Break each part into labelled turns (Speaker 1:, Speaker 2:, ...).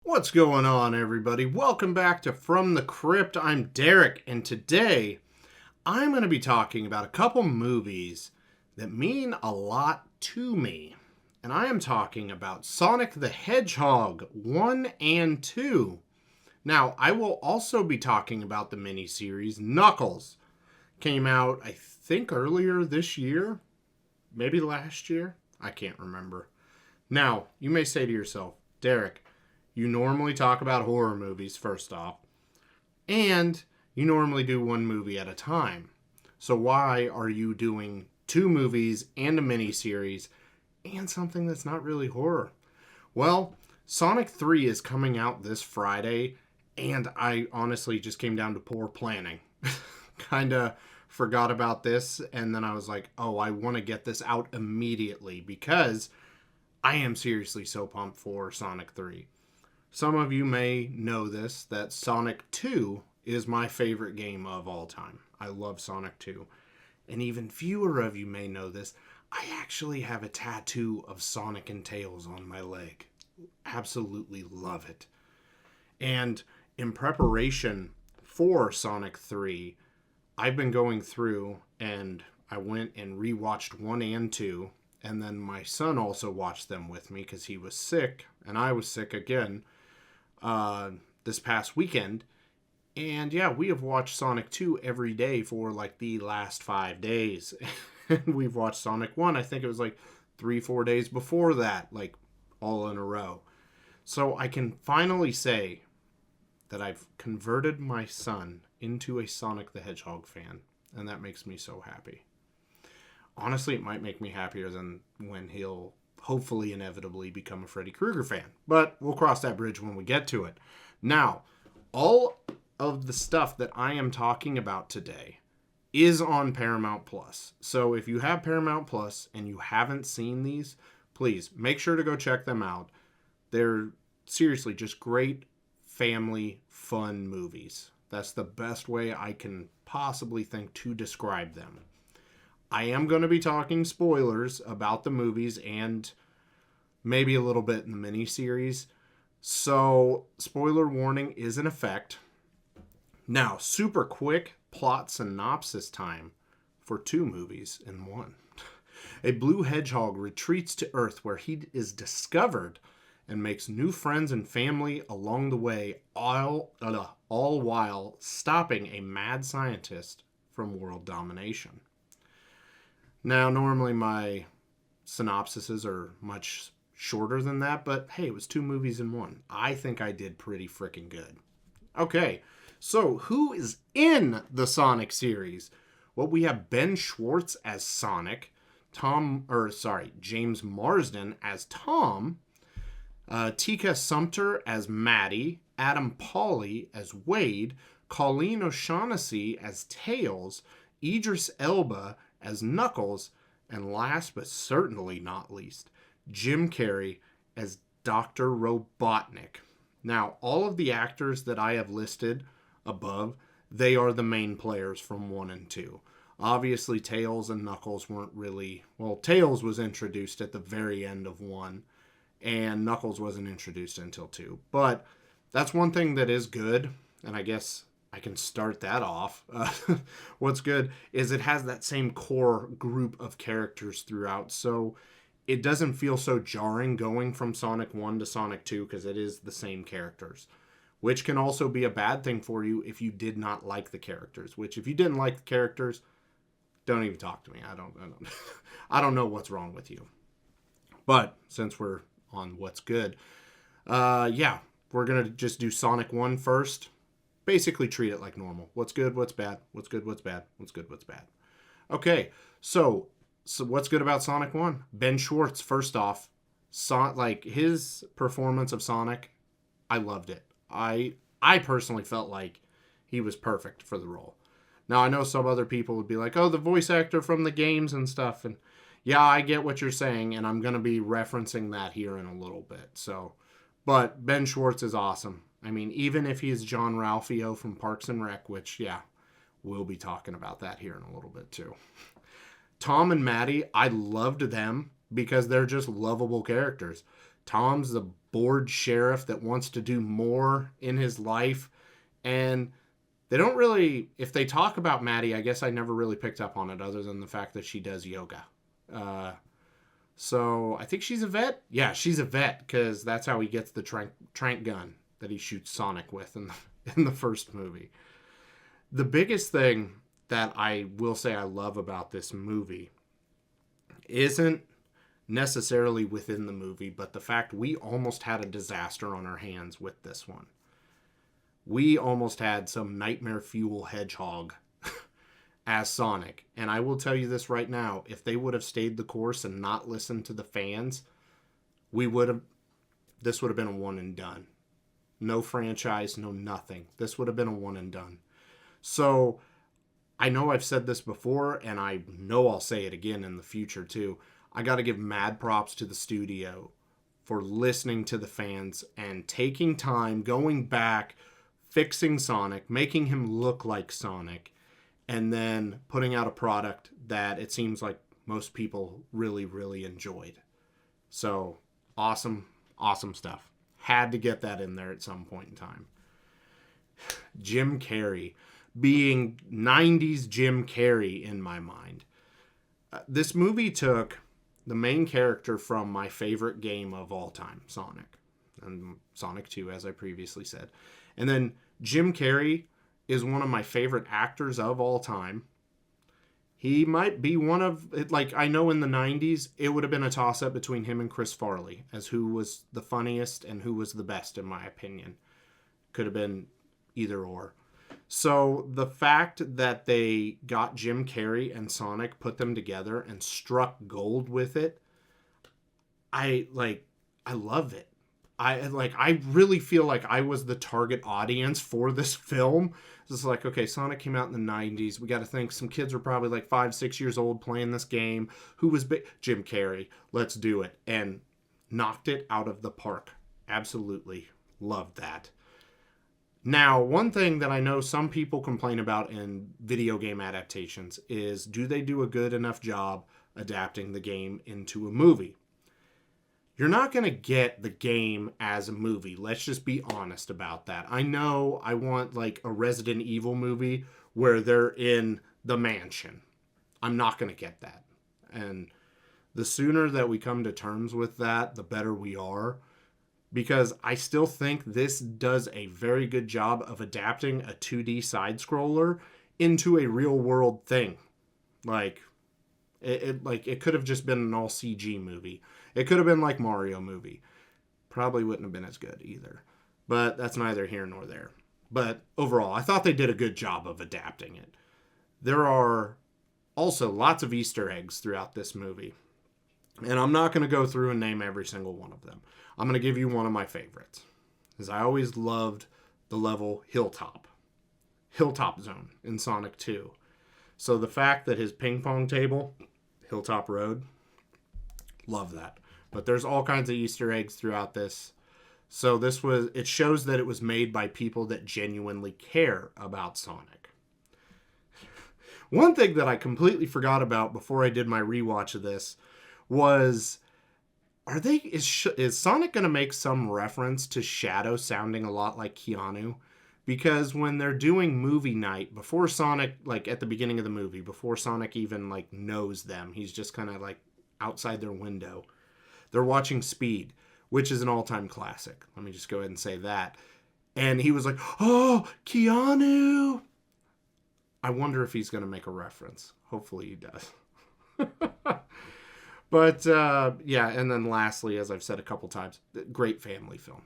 Speaker 1: What's going on, everybody? Welcome back to From the Crypt. I'm Derek, and today I'm going to be talking about a couple movies that mean a lot to me. And I am talking about Sonic the Hedgehog 1 and 2. Now, I will also be talking about the miniseries Knuckles. Came out, I think, earlier this year, maybe last year. I can't remember. Now, you may say to yourself, Derek, you normally talk about horror movies, first off, and you normally do one movie at a time. So why are you doing two movies and a miniseries and something that's not really horror? Well, Sonic 3 is coming out this Friday, and I honestly just came down to poor planning. Kind of forgot about this, and then I was like, oh, I want to get this out immediately because I am seriously so pumped for Sonic 3. Some of you may know this, that Sonic 2 is my favorite game of all time. I love Sonic 2. And even fewer of you may know this, I actually have a tattoo of Sonic and Tails on my leg. Absolutely love it. And in preparation for Sonic 3, I've been going through and I went and rewatched 1 and 2. And then my son also watched them with me because he was sick and I was sick again. This past weekend. And yeah, we have watched Sonic 2 every day for like the last 5 days. And we've watched Sonic 1, I think it was like 3-4 days before that, like all in a row. So I can finally say that I've converted my son into a Sonic the Hedgehog fan. And that makes me so happy. Honestly, it might make me happier than when he'll hopefully inevitably become a Freddy Krueger fan. But we'll cross that bridge when we get to it. Now, all of the stuff that I am talking about today is on Paramount Plus. So if you have Paramount Plus and you haven't seen these, please make sure to go check them out. They're seriously just great family fun movies. That's the best way I can possibly think to describe them. I am going to be talking spoilers about the movies and maybe a little bit in the miniseries. So, spoiler warning is in effect. Now, super quick plot synopsis time for two movies in one. A blue hedgehog retreats to Earth where he is discovered and makes new friends and family along the way, all while stopping a mad scientist from world domination. Now, normally my synopsises are much shorter than that, but hey, it was two movies in one. I think I did pretty freaking good. Okay, so who is in the Sonic series? Well, we have Ben Schwartz as Sonic, James Marsden as Tom, Tika Sumpter as Maddie, Adam Pawley as Wade, Colleen O'Shaughnessy as Tails, Idris Elba as Knuckles, and last but certainly not least, Jim Carrey as Dr. Robotnik. Now, all of the actors that I have listed above, they are the main players from 1 and 2. Obviously, Tails and Knuckles weren't really... Well, Tails was introduced at the very end of 1, and Knuckles wasn't introduced until 2. But that's one thing that is good, and I guess I can start that off. What's good is it has that same core group of characters throughout, so it doesn't feel so jarring going from Sonic 1 to Sonic 2 because it is the same characters, which can also be a bad thing for you if you did not like the characters, which if you didn't like the characters, don't even talk to me. I don't know what's wrong with you. But since we're on what's good, we're going to just do Sonic 1 first. Basically treat it like normal. What's good, what's bad, what's good, what's bad, what's good, what's bad. Okay, so what's good about Sonic 1? Ben Schwartz, first off, his performance of Sonic, I loved it. I personally felt like he was perfect for the role. Now, I know some other people would be like, oh, the voice actor from the games and stuff. And yeah, I get what you're saying, and I'm going to be referencing that here in a little bit. But Ben Schwartz is awesome. I mean, even if he's John Ralphio from Parks and Rec, which, yeah, we'll be talking about that here in a little bit too. Tom and Maddie, I loved them because they're just lovable characters. Tom's the bored sheriff that wants to do more in his life. And they don't really, if they talk about Maddie, I guess I never really picked up on it other than the fact that she does yoga. So I think she's a vet. Yeah, she's a vet because that's how he gets the trank gun that he shoots Sonic with in the first movie. The biggest thing that I will say I love about this movie isn't necessarily within the movie, but the fact we almost had a disaster on our hands with this one. We almost had some nightmare fuel hedgehog as Sonic. And I will tell you this right now, if they would have stayed the course and not listened to the fans, this would have been a one and done. No franchise, no nothing. This would have been a one and done. So I know I've said this before, and I know I'll say it again in the future too. I got to give mad props to the studio for listening to the fans and taking time, going back, fixing Sonic, making him look like Sonic, and then putting out a product that it seems like most people really, really enjoyed. So, awesome, awesome stuff. Had to get that in there at some point in time. Jim Carrey being 90s Jim Carrey in my mind. This movie took the main character from my favorite game of all time, Sonic. And Sonic 2, as I previously said. And then Jim Carrey is one of my favorite actors of all time. He might be one of, like, I know in the 90s, it would have been a toss-up between him and Chris Farley as who was the funniest and who was the best, in my opinion. Could have been either or. So the fact that they got Jim Carrey and Sonic, put them together and struck gold with it, I love it. I really feel like I was the target audience for this film. It's like, okay, Sonic came out in the 90s. We got to think some kids were probably like 5-6 years old playing this game. Who was big? Jim Carrey. Let's do it. And knocked it out of the park. Absolutely loved that. Now, one thing that I know some people complain about in video game adaptations is, do they do a good enough job adapting the game into a movie? You're not going to get the game as a movie. Let's just be honest about that. I know I want like a Resident Evil movie where they're in the mansion. I'm not going to get that. And the sooner that we come to terms with that, the better we are. Because I still think this does a very good job of adapting a 2D side-scroller into a real-world thing. Like, it could have just been an all-CG movie. It could have been like Mario movie. Probably wouldn't have been as good either. But that's neither here nor there. But overall, I thought they did a good job of adapting it. There are also lots of Easter eggs throughout this movie. And I'm not going to go through and name every single one of them. I'm going to give you one of my favorites. Because I always loved the level Hilltop Zone in Sonic 2. So the fact that his ping pong table, Hilltop Road, love that. But there's all kinds of Easter eggs throughout this. So it shows that it was made by people that genuinely care about Sonic. One thing that I completely forgot about before I did my rewatch of this was, is Sonic going to make some reference to Shadow sounding a lot like Keanu? Because when they're doing movie night, before Sonic, like at the beginning of the movie, before Sonic even like knows them, he's just kind of like outside their window. They're watching Speed, which is an all-time classic. Let me just go ahead and say that. And he was like, oh, Keanu! I wonder if he's going to make a reference. Hopefully he does. But, yeah, and then lastly, as I've said a couple times, great family film.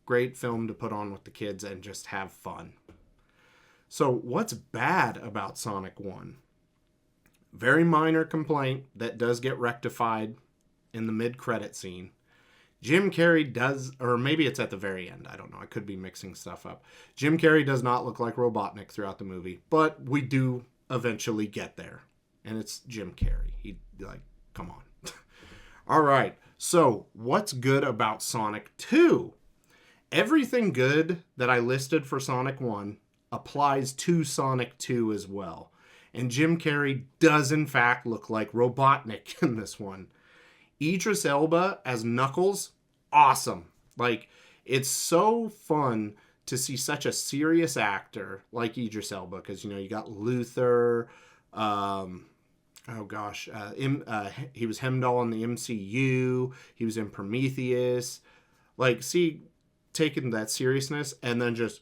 Speaker 1: Great film to put on with the kids and just have fun. So what's bad about Sonic 1? Very minor complaint that does get rectified in the mid-credit scene. Jim Carrey does, or maybe it's at the very end, I don't know, I could be mixing stuff up. Jim Carrey does not look like Robotnik throughout the movie, but we do eventually get there. And it's Jim Carrey. Come on. All right, so what's good about Sonic 2? Everything good that I listed for Sonic 1 applies to Sonic 2 as well. And Jim Carrey does in fact look like Robotnik in this one. Idris Elba as Knuckles, awesome. Like, it's so fun to see such a serious actor like Idris Elba, because, you know, you got Luther, he was Hemdall in the MCU, he was in Prometheus. Like, see, taking that seriousness and then just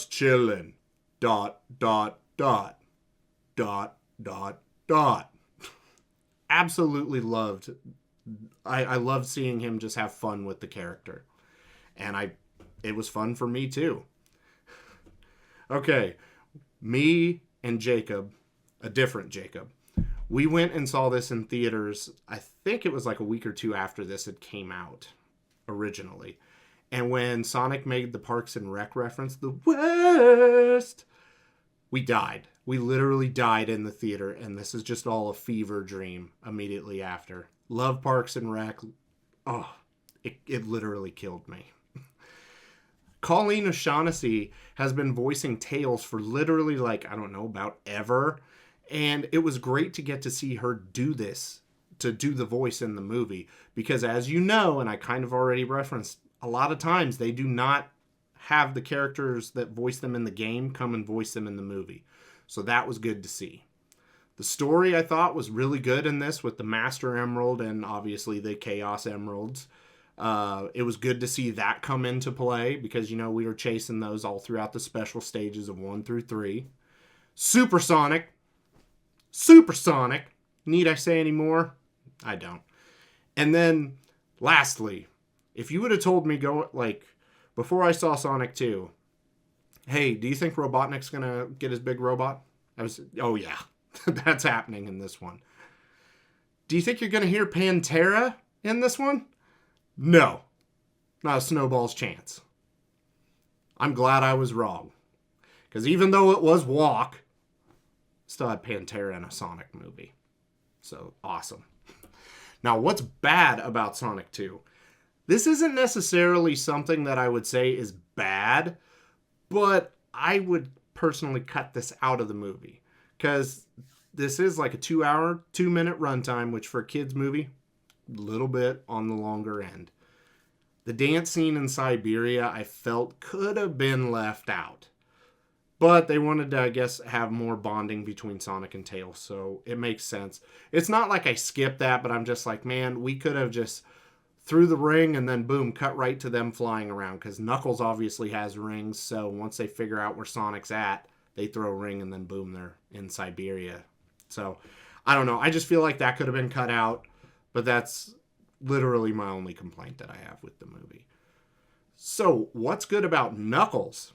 Speaker 1: chilling, dot, dot, dot, dot, dot, dot. Absolutely loved. I loved seeing him just have fun with the character. And it was fun for me too. Okay, me and Jacob, a different Jacob, we went and saw this in theaters. I think it was like a week or two after this had came out originally. And when Sonic made the Parks and Rec reference, the worst, we died. We literally died in the theater, and this is just all a fever dream immediately after. Love Parks and Rec. Oh, it literally killed me. Colleen O'Shaughnessy has been voicing Tails for literally, like, I don't know, about ever. And it was great to get to see her do this, to do the voice in the movie. Because as you know, and I kind of already referenced, a lot of times they do not have the characters that voice them in the game come and voice them in the movie. So that was good to see. The story, I thought, was really good in this with the Master Emerald and obviously the Chaos Emeralds. It was good to see that come into play because, you know, we were chasing those all throughout the special stages of 1 through 3. Supersonic. Need I say any more? I don't. And then, lastly, if you would have told me before I saw Sonic 2, hey, do you think Robotnik's going to get his big robot? Oh yeah, that's happening in this one. Do you think you're going to hear Pantera in this one? No, not a snowball's chance. I'm glad I was wrong. Because even though it was Walk, still had Pantera in a Sonic movie. So, awesome. Now, what's bad about Sonic 2? This isn't necessarily something that I would say is bad, but I would personally cut this out of the movie. Because this is like a 2-minute runtime, which for a kid's movie, a little bit on the longer end. The dance scene in Siberia, I felt, could have been left out. But they wanted to, I guess, have more bonding between Sonic and Tails, so it makes sense. It's not like I skipped that, but I'm just like, man, we could have just threw the ring and then boom, cut right to them flying around, because Knuckles obviously has rings, so once they figure out where Sonic's at, they throw a ring and then boom, they're in Siberia. So, I don't know. I just feel like that could have been cut out, but that's literally my only complaint that I have with the movie. So, what's good about Knuckles?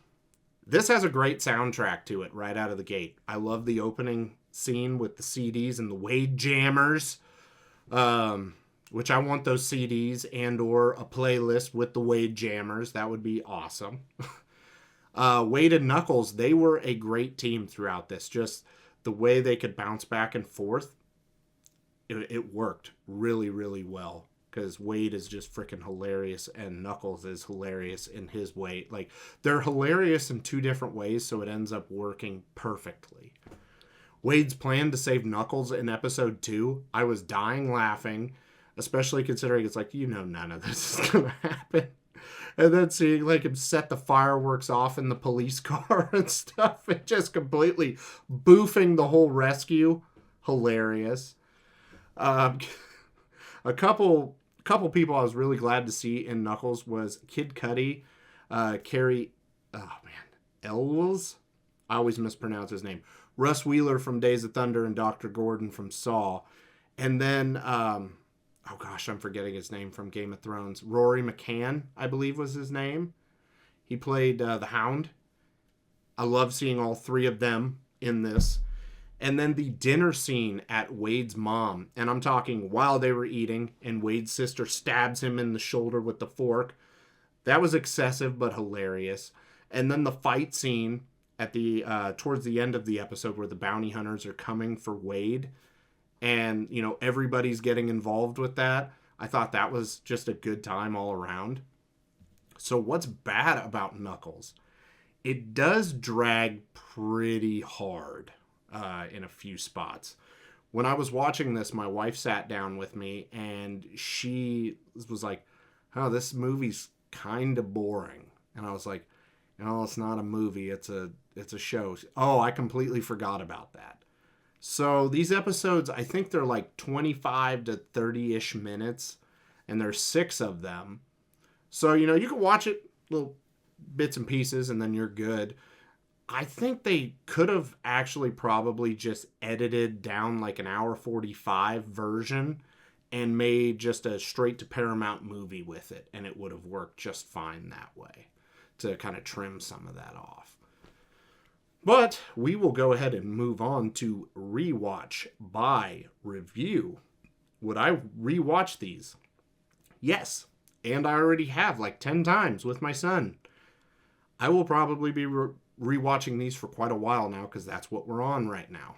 Speaker 1: This has a great soundtrack to it right out of the gate. I love the opening scene with the CDs and the Wade Jammers, which I want those CDs and or a playlist with the Wade Jammers. That would be awesome. Wade and Knuckles, they were a great team throughout this. Just the way they could bounce back and forth, it worked really, really well. Because Wade is just freaking hilarious and Knuckles is hilarious in his way. Like, they're hilarious in two different ways, so it ends up working perfectly. Wade's plan to save Knuckles in episode 2, I was dying laughing, especially considering it's like, you know, none of this is going to happen. And then seeing like him set the fireworks off in the police car and stuff, and just completely boofing the whole rescue. Hilarious. A couple people I was really glad to see in Knuckles was Kid Cudi, Carrie, Elwes? I always mispronounce his name. Russ Wheeler from Days of Thunder and Dr. Gordon from Saw. And then, I'm forgetting his name from Game of Thrones. Rory McCann, I believe was his name. He played the Hound. I love seeing all three of them in this. And then the dinner scene at Wade's mom. And I'm talking while they were eating and Wade's sister stabs him in the shoulder with the fork. That was excessive but hilarious. And then the fight scene at the towards the end of the episode where the bounty hunters are coming for Wade. And, you know, everybody's getting involved with that. I thought that was just a good time all around. So what's bad about Knuckles? It does drag pretty hard. In a few spots. When I was watching this, my wife sat down with me and she was like, oh, this movie's kind of boring. And I was like, no, it's not a movie. It's a show. Oh, I completely forgot about that. So these episodes, I think they're like 25 to 30-ish minutes, and there's 6 of them. So, you can watch it little bits and pieces, and then you're good. I think they could have actually probably just edited down like an hour 45 version and made just a straight to Paramount movie with it, and it would have worked just fine that way to kind of trim some of that off. But we will go ahead and move on to rewatch by review. Would I rewatch these? Yes, and I already have like 10 times with my son. I will probably be rewatching these for quite a while now because that's what we're on right now.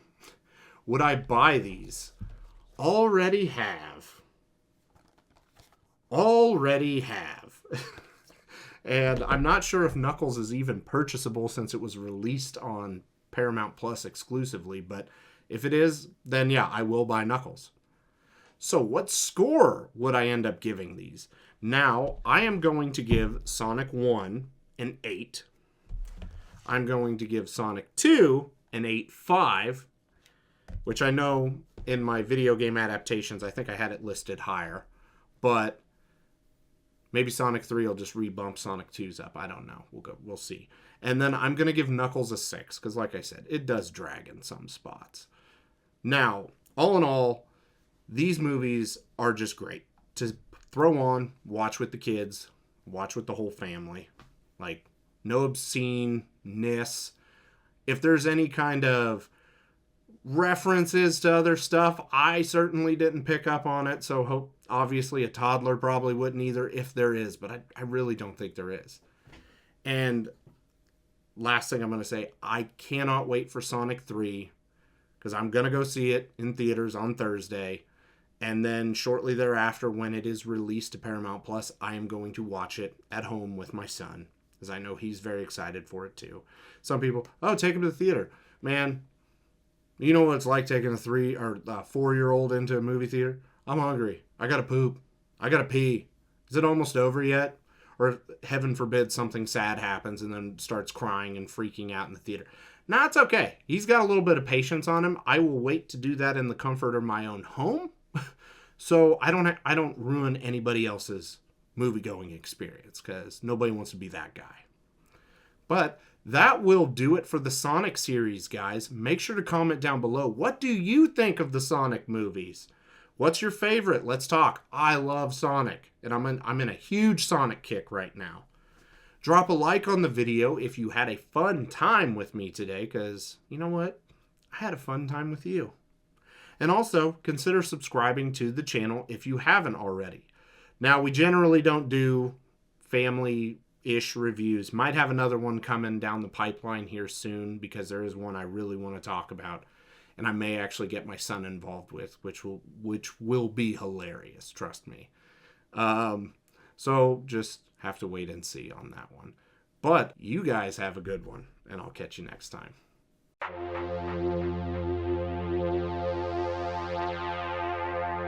Speaker 1: Would I buy these? Already have. And I'm not sure if Knuckles is even purchasable since it was released on Paramount Plus exclusively, but if it is, then yeah, I will buy Knuckles. So what score would I end up giving these? Now, I am going to give Sonic 1 an 8. I'm going to give Sonic 2 an 8.5, which I know in my video game adaptations, I think I had it listed higher, but maybe Sonic 3 will just rebump Sonic 2's up. I don't know. We'll see. And then I'm going to give Knuckles a 6, because like I said, it does drag in some spots. Now, all in all, these movies are just great to throw on, watch with the kids, watch with the whole family. Like, no obsceneness. If there's any kind of references to other stuff, I certainly didn't pick up on it, so obviously a toddler probably wouldn't either, if there is, but I really don't think there is. And last thing I'm going to say, I cannot wait for Sonic 3, because I'm going to go see it in theaters on Thursday, and then shortly thereafter, when it is released to Paramount Plus, I am going to watch it at home with my son, because I know he's very excited for it too. Some people, oh, take him to the theater. Man, you know what it's like taking a 3 or 4-year-old into a movie theater? I'm hungry. I gotta poop. I gotta pee. Is it almost over yet? Or heaven forbid something sad happens and then starts crying and freaking out in the theater. Nah, it's okay. He's got a little bit of patience on him. I will wait to do that in the comfort of my own home, so I don't ruin anybody else's movie-going experience, because nobody wants to be that guy. But that will do it for the Sonic series, guys. Make sure to comment down below. What do you think of the Sonic movies? What's your favorite? Let's talk. I love Sonic, and I'm in a huge Sonic kick right now. Drop a like on the video if you had a fun time with me today, because you know what? I had a fun time with you. And also, consider subscribing to the channel if you haven't already. Now, we generally don't do family-ish reviews. Might have another one coming down the pipeline here soon, because there is one I really want to talk about, and I may actually get my son involved with, which will be hilarious, trust me. So just have to wait and see on that one. But you guys have a good one, and I'll catch you next time.